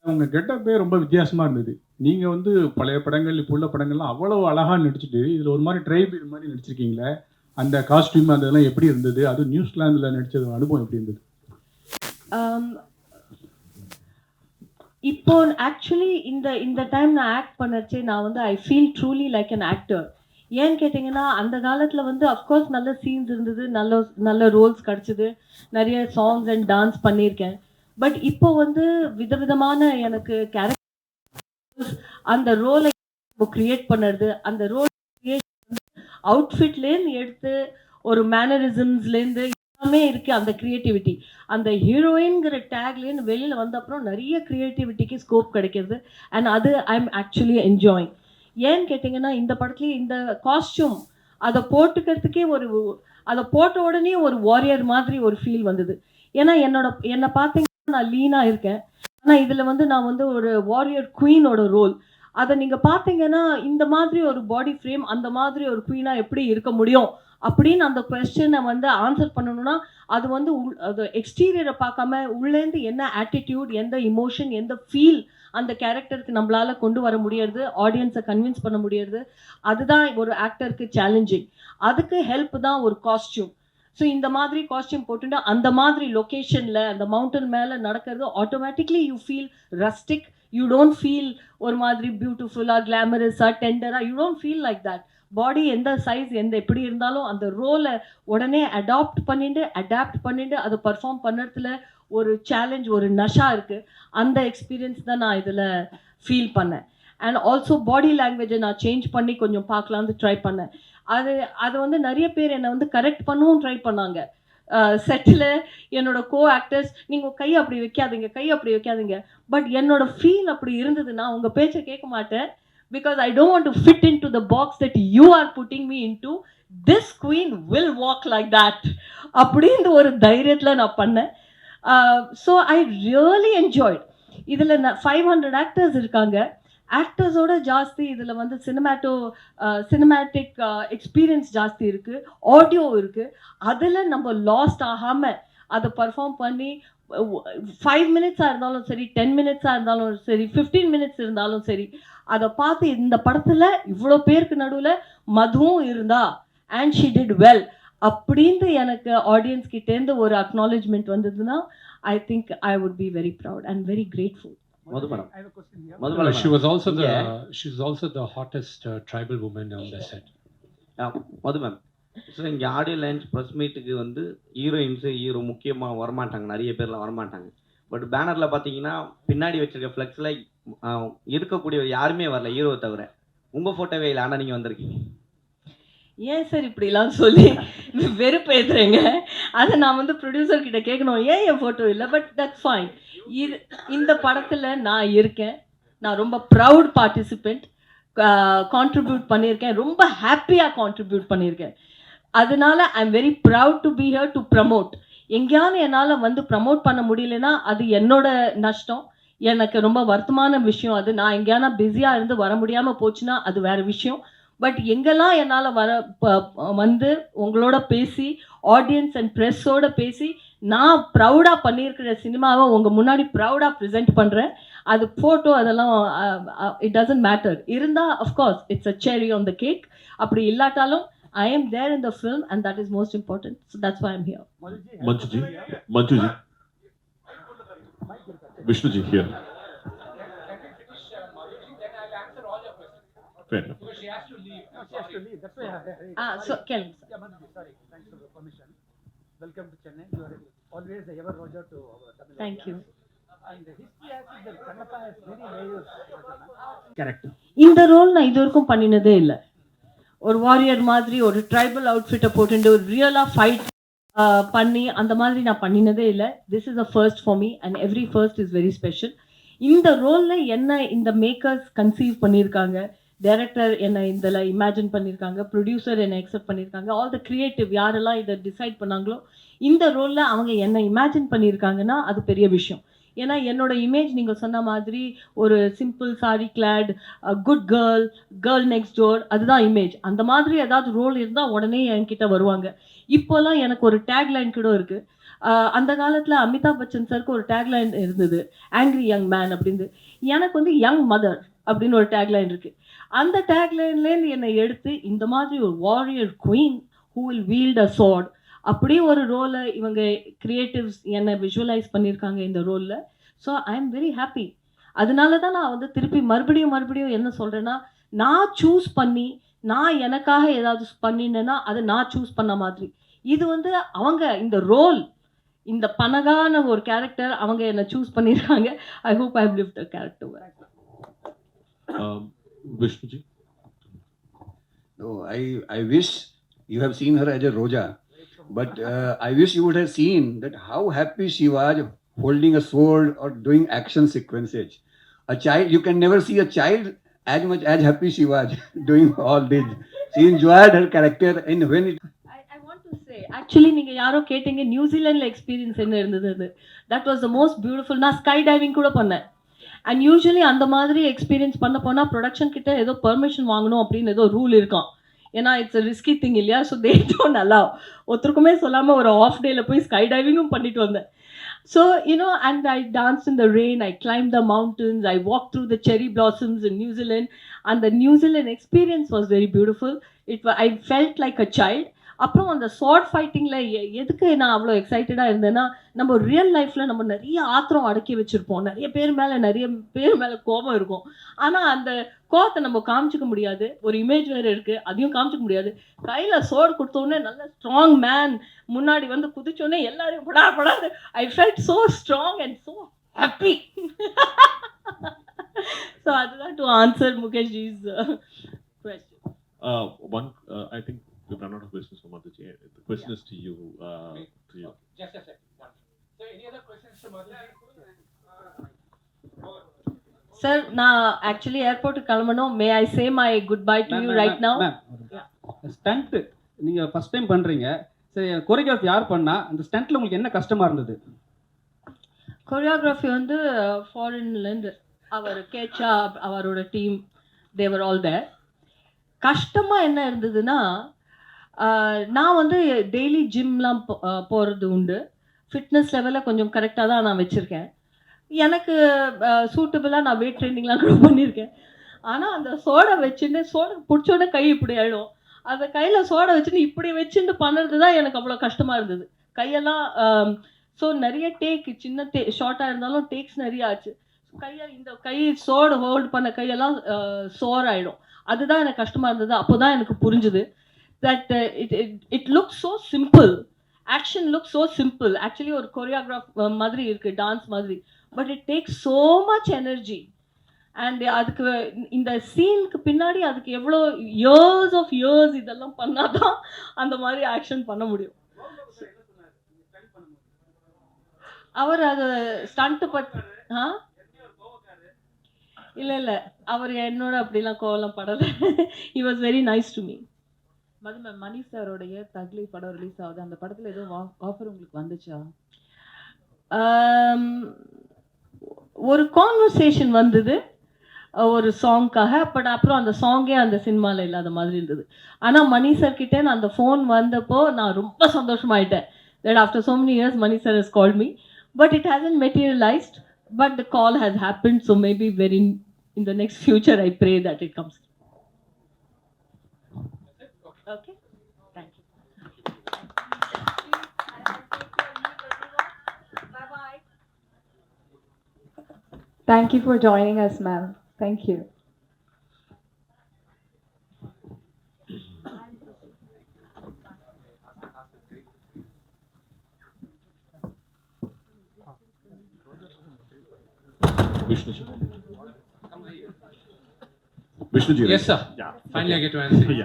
உங்க கெட்டப்பே ரொம்ப வித்தியாசமா இருந்தது. நீங்க வந்து பழைய படங்கள், இப்போ உள்ள படங்கள்லாம் அவ்வளவு அழகா நடிச்சுட்டு, இதுல ஒரு மாரி ட்ரைப் இது மாரி நடிச்சிருக்கீங்களே! அந்த காஸ்டியூம் அந்த இதெல்லாம் எப்படி இருந்தது? அதுவும் நியூசிலாந்துல நடிச்சது அனுபவம் எப்படி இருந்தது? ஆம், இப்போ ஆக்சுவலி இந்த இந்த டைம் நான் ஆக்ட் பண்ணச்சே நான் வந்து I feel truly like an actor. ஏன்னு கேட்டிங்கன்னா, அந்த காலத்துல வந்து அஃப்கோர்ஸ் நல்ல சீன்ஸ் இருந்தது, நல்ல நல்ல ரோல்ஸ் கிடைச்சது, நிறைய சாங்ஸ் அண்ட் டான்ஸ் பண்ணியிருக்கேன். பட் இப்போ வந்து விதவிதமான எனக்கு கேரக்டர் அந்த ரோலை கிரியேட் பண்ணுறது, அந்த ரோல் அவுட்ஃபிட்லேருந்து எடுத்து ஒரு மேனரிசம்ஸ்லேருந்து எல்லாமே இருக்குது அந்த க்ரியேட்டிவிட்டி. அந்த ஹீரோயின்கிற டேக்லேருந்து வெளியில் வந்த அப்புறம் நிறைய க்ரியேட்டிவிட்டிக்கு ஸ்கோப் கிடைக்கிறது. அண்ட் அது ஐ எம் ஆக்சுவலி என்ஜாயிங். ஏன்னு கேட்டிங்கன்னா, இந்த படத்துலேயே இந்த காஸ்டியூம் அதை போட்டுக்கிறதுக்கே அதை போட்ட உடனே ஒரு வாரியர் மாதிரி ஒரு ஃபீல் வந்தது. ஏன்னா என்னை பார்த்தீங்கன்னா நான் லீனாக இருக்கேன், ஆனால் இதில் வந்து நான் வந்து ஒரு வாரியர் குவீனோட ரோல். அதை நீங்கள் பார்த்தீங்கன்னா இந்த மாதிரி ஒரு பாடி ஃப்ரேம் அந்த மாதிரி ஒரு குவீனாக எப்படி இருக்க முடியும் அப்படின்னு அந்த கொஸ்டினை வந்து ஆன்சர் பண்ணணும்னா அது வந்து அது எக்ஸ்டீரியரை பார்க்காம உள்ளேருந்து என்ன ஆட்டிடியூட், எந்த இமோஷன், எந்த ஃபீல் அந்த கேரக்டருக்கு நம்மளால கொண்டு வர முடியாது, ஆடியன்ஸை கன்வின்ஸ் பண்ண முடியாது. அதுதான் ஒரு ஆக்டருக்கு சேலஞ்சிங். அதுக்கு ஹெல்ப் தான் ஒரு காஸ்டியூம். ஸோ இந்த மாதிரி காஸ்டியூம் போட்டுட்டு அந்த மாதிரி லொக்கேஷனில் அந்த மவுண்டன் மேலே நடக்கிறது automatically you feel rustic. You don't feel ஒரு மாதிரி பியூட்டிஃபுல்லாக கிளாமரஸாக டெண்டராக, you don't feel like that. Body எந்த சைஸ் எந்த எப்படி இருந்தாலும் அந்த ரோலை உடனே அடாப்ட் பண்ணிட்டு அதை பர்ஃபார்ம் பண்ணுறதுல ஒரு சேலஞ்ச், ஒரு நஷா இருக்குது. அந்த எக்ஸ்பீரியன்ஸ் தான் நான் இதில் ஃபீல் பண்ணேன். அண்ட் ஆல்சோ பாடி லாங்குவேஜை நான் சேஞ்ச் பண்ணி கொஞ்சம் பார்க்கலான்னு ட்ரை பண்ணேன். அது அது வந்து நிறைய பேர் என்னை வந்து கரெக்ட் பண்ணவும் ட்ரை பண்ணாங்க. செட்டில் என்னோட கோ ஆக்டர்ஸ், நீங்கள் கை அப்படி வைக்காதீங்க. பட் என்னோட ஃபீல் அப்படி இருந்ததுன்னா உங்கள் பேச்சை கேட்க மாட்டேன். Because I don't want to fit in to the box that you are putting me in to. This queen will walk like that அப்படின்ற ஒரு தைரியத்தில் நான் பண்ணேன். So I really enjoyed. இதில் 500 ஆக்டர்ஸ் இருக்காங்க. ஆக்டர்ஸோட ஜாஸ்தி இதில் வந்து சினிமேட்டிக் எக்ஸ்பீரியன்ஸ் ஜாஸ்தி இருக்குது, ஆடியோ இருக்குது. அதில் நம்ம லாஸ்ட் ஆகாமல் அதை பர்ஃபார்ம் பண்ணி 5 மினிட்ஸாக இருந்தாலும் சரி, 10 மினிட்ஸாக இருந்தாலும் சரி, 15 மினிட்ஸ் இருந்தாலும் சரி, அதை பார்த்து இந்த படத்தில் இவ்வளோ பேருக்கு நடுவில் மதுவும் இருந்தா அண்ட் ஷி டிட் வெல் அப்படின்ட்டு எனக்கு ஆடியன்ஸ் கிட்டேருந்து ஒரு அக்னாலேஜ்மெண்ட் வந்ததுன்னா I think I would be very proud and very grateful. Madhu madam. I have a question here. Madhu madam. She was also the hottest tribal woman on the set. Madhu ma'am, so இங்கே audio launch press மீட்டுக்கு வந்து hero முக்கியமாக வரமாட்டாங்க, நிறைய பேர்லாம் வரமாட்டாங்க. But பேனரில் பார்த்தீங்கன்னா பின்னாடி வச்சிருக்க ஃப்ளெக்ஸில் இருக்கக்கூடிய யாருமே வரல, ஹீரோவை தவிர. உங்கள் ஃபோட்டோவே இல்லை, ஆனால் நீங்கள் வந்திருக்கீங்க. ஏன் சார் இப்படிலாம் சொல்லி வெறுப்பேற்றுறேங்க? அதை நான் வந்து ப்ரொடியூசர் கிட்ட கேட்கணும், ஏன் என் ஃபோட்டோ இல்லை? But that's fine. இந்த படத்தில் நான் இருக்கேன். நான் ரொம்ப ப்ரவுட் பார்ட்டிசிபெண்ட். கான்ட்ரிபியூட் பண்ணியிருக்கேன், ரொம்ப ஹாப்பியாக கான்ட்ரிபியூட் பண்ணியிருக்கேன். அதனால I am very proud to be here to promote. எங்கேயாவது என்னால் வந்து ப்ரமோட் பண்ண முடியலன்னா அது என்னோட நஷ்டம், எனக்கு ரொம்ப வருத்தமான விஷயம். அது நான் எங்கேயானா பிஸியாக இருந்து வர முடியாமல் போச்சுன்னா அது வேறு விஷயம். பட் எங்கெல்லாம் என்னால் வந்து உங்களோட பேசி ஆடியன்ஸ் அண்ட் ப்ரெஸ்ஸோடு பேசி நான் ப்ரௌடாக பண்ணியிருக்கிற சினிமாவை உங்கள் முன்னாடி ப்ரௌடாக ப்ரெசென்ட் பண்ணுறேன். அது ஃபோட்டோ அதெல்லாம் இட் டசன்ட் மேட்டர். இருந்தால் அஃப்கோர்ஸ் இட்ஸ் அ செரி ஆன் த கேக். அப்படி இல்லாட்டாலும் I am there in the film and that is most important. So that's why I'm here. Manjuji. Vishnuji here. Fair enough. Because she has to leave. No, she has to leave. That's why So Kelly. Yeah, Manjuji, sorry. Thanks for the permission. Welcome to Chennai. You are always the ever Roger to our Tamil. Thank you. And the history has that Kannappa has many layers. Correct. இந்த role நான் இது வரைக்கும் பண்ணினதே இல்லை. ஒரு warrior மாதிரி ஒரு tribal அவுட்ஃபிட்டை போட்டுட்டு ஒரு ரியலாக ஃபைட் பண்ணி அந்த மாதிரி நான் பண்ணினதே இல்லை. This is a first for me and every first is very special. இந்த ரோலில் என்ன இந்த மேக்கர்ஸ் கன்சீவ் பண்ணியிருக்காங்க, டைரக்டர் என்னை இதில் இமேஜின் பண்ணியிருக்காங்க, ப்ரொடியூசர் என்னை அக்செப்ட் பண்ணியிருக்காங்க, ஆல் த கிரியேட்டிவ் யாரெல்லாம் இதை டிசைட் பண்ணாங்களோ இந்த ரோலில் அவங்க என்னை இமேஜின் பண்ணியிருக்காங்கன்னா அது பெரிய விஷயம். ஏன்னா என்னோட இமேஜ் நீங்கள் சொன்ன மாதிரி ஒரு simple sari glad good girl next door, அதுதான் இமேஜ். அந்த மாதிரி ஏதாவது ரோல் இருந்தால் உடனே என்கிட்ட வருவாங்க. இப்போல்லாம் எனக்கு ஒரு டேக்லைன் கூட இருக்குது, அந்த காலத்தில் அமிதாப் பச்சன் சருக்கு ஒரு டேக்லைன் இருந்தது, ஆங்க்ரி யங் மேன் அப்படின்னு. எனக்கு வந்து யங் மதர் அப்படின்னு ஒரு டேக்லைன் இருக்குது. அந்த டேக்லைன்லேருந்து என்னை எடுத்து இந்த மாதிரி ஒரு warrior queen who will wield a sword அப்படி ஒரு ரோலை இவங்க கிரியேட்டிவ்ஸ் என்னை விஷுவலைஸ் பண்ணியிருக்காங்க இந்த ரோலில். So I am very happy. அதனால தான் நான் வந்து திருப்பி மறுபடியும் என்ன சொல்கிறேன்னா, நான் சூஸ் பண்ணி நான் எனக்காக ஏதாவது பண்ணினேன்னா அது நான் சூஸ் பண்ண மாதிரி. இது வந்து அவங்க இந்த ரோல், இந்த பனகான ஒரு கேரக்டர் அவங்க என்னை சூஸ் பண்ணியிருக்காங்க. I hope I have lived the character. Vishnuji. No, I wish you have seen her as a Roja, but I wish you would have seen that how happy she was holding a sword or doing action sequences. A child, you can never see a child as much as happy she was doing all this. She enjoyed her character, and when it I want to say, actually நீங்கள் யாரோ கேட்டீங்க நியூசிலாண்டில் experience என்ன இருந்தது அது. That was the most beautiful. நான் sky diving கூட பண்ணேன். And usually அந்த மாதிரி எக்ஸ்பீரியன்ஸ் பண்ண போனால் ப்ரொடக்ஷன் கிட்ட ஏதோ பெர்மிஷன் வாங்கணும் அப்படின்னு ஏதோ ரூல் இருக்கான். ஏன்னா இட்ஸ் ரிஸ்கி திங் இல்லையா. So they don't allow. ஒருத்தருக்குமே சொல்லாமல் ஒரு ஆஃப் டேயில் போய் ஸ்கை டைவிங்கும் பண்ணிட்டு வந்தேன். So you know and I dance in the rain, I climb the mountains, I walk through the cherry blossoms in New Zealand. அந்த New Zealand experience was very beautiful. I felt like a child. அப்புறம் அந்த sword ஃபைட்டிங்கில் எதுக்கு நான் அவ்வளோ எக்ஸைட்டடாக இருந்தேன்னா, நம்ம real லைஃப்பில் நம்ம நிறைய ஆத்திரம் அடக்கி வச்சுருப்போம், நிறைய பேர் மேலே கோபம் இருக்கும். ஆனால் அந்த கோபத்தை நம்ம காமிச்சிக்க முடியாது. ஒரு இமேஜ் வேறு இருக்குது, அதையும் காமிச்சிக்க முடியாது. கையில் சோடு கொடுத்தோடனே நல்ல ஸ்ட்ராங் மேன் முன்னாடி வந்து குதிச்சோடனே எல்லாரையும் படாது. I felt so strong and so happy. So அதுதான் டு ஆன்சர் முகேஷ்ஜிஸ் question. I think we've run out of questions for Madhuji. The question is to you. Just a second. So any other questions to Madhuji? Sir, நான் actually ஏர்போர்ட்டுக்கு கிளம்பணும். May I say my goodbye to you right now? Stunt நீங்கள் first time பண்ணுறீங்க. சரி, choreography யார் பண்ணா? அந்த ஸ்டண்ட்டில் உங்களுக்கு என்ன கஷ்டமாக இருந்தது? கொரியோகிராஃபி வந்து ஃபாரின்லேருந்து அவர் கேச்சா அவரோட டீம் தேவர் ஆல் தேர். கஷ்டமாக என்ன இருந்ததுன்னா, நான் வந்து டெய்லி ஜிம்லாம் போகிறது உண்டு. ஃபிட்னஸ் லெவலில் கொஞ்சம் கரெக்டாக தான் நான் வச்சுருக்கேன். எனக்கு சூட்டபுளாக நான் வெயிட் ட்ரைனிங்லாம் கூட பண்ணியிருக்கேன். ஆனால் அந்த சோடை வச்சுட்டு சோடை பிடிச்சோடனே கை இப்படி ஆகிடும். அந்த கையில் சோடை வச்சுட்டு இப்படி வச்சுட்டு பண்ணுறது தான் எனக்கு அவ்வளோ கஷ்டமாக இருந்தது. கையெல்லாம் ஸோ நிறைய சின்ன ஷார்ட்டாக இருந்தாலும் டேக்ஸ் நிறைய ஆச்சு. இந்த கை சோடு ஹோல்ட் பண்ண கையெல்லாம் சோர் ஆகிடும். அதுதான் எனக்கு கஷ்டமாக இருந்தது. அப்போ தான் எனக்கு புரிஞ்சுது that it looks so simple. Action looks so simple. Actually ஒரு choreograph மாதிரி இருக்கு, டான்ஸ் மாதிரி. But it takes so much energy. And அதுக்கு இந்த சீனுக்கு பின்னாடி அதுக்கு எவ்வளோ இயர்ஸ் இதெல்லாம் பண்ணாதான் அந்த மாதிரி ஆக்ஷன் பண்ண முடியும். அவர் அது ஸ்டண்ட்டு இல்லை அவர் என்னோட அப்படிலாம் கோவலாம் படலை. he was very nice to me. Ma'am, Mani சாரோடைய தக்லி படம் ரிலீஸ் ஆகுது. அந்த படத்தில் எதுவும் ஆஃபர் உங்களுக்கு வந்துச்சா? ஒரு கான்வர்சேஷன் வந்தது ஒரு சாங்க்காக. பட் அப்புறம் அந்த சாங்கே அந்த சினிமாவில் இல்லாத மாதிரி இருந்தது. ஆனால் மணி சார் கிட்டே நான் அந்த ஃபோன் வந்தப்போ நான் ரொம்ப சந்தோஷமாயிட்டேன். that after so many years Mani sir has called me, but it hasn't materialized, but the call has happened. So maybe in the next future I pray that it comes. Okay, thank you. Bye bye. Thank you for joining us, ma'am. Thank you. Vishnuji. Yes, sir. Yeah. Finally, I get to answer. Yeah.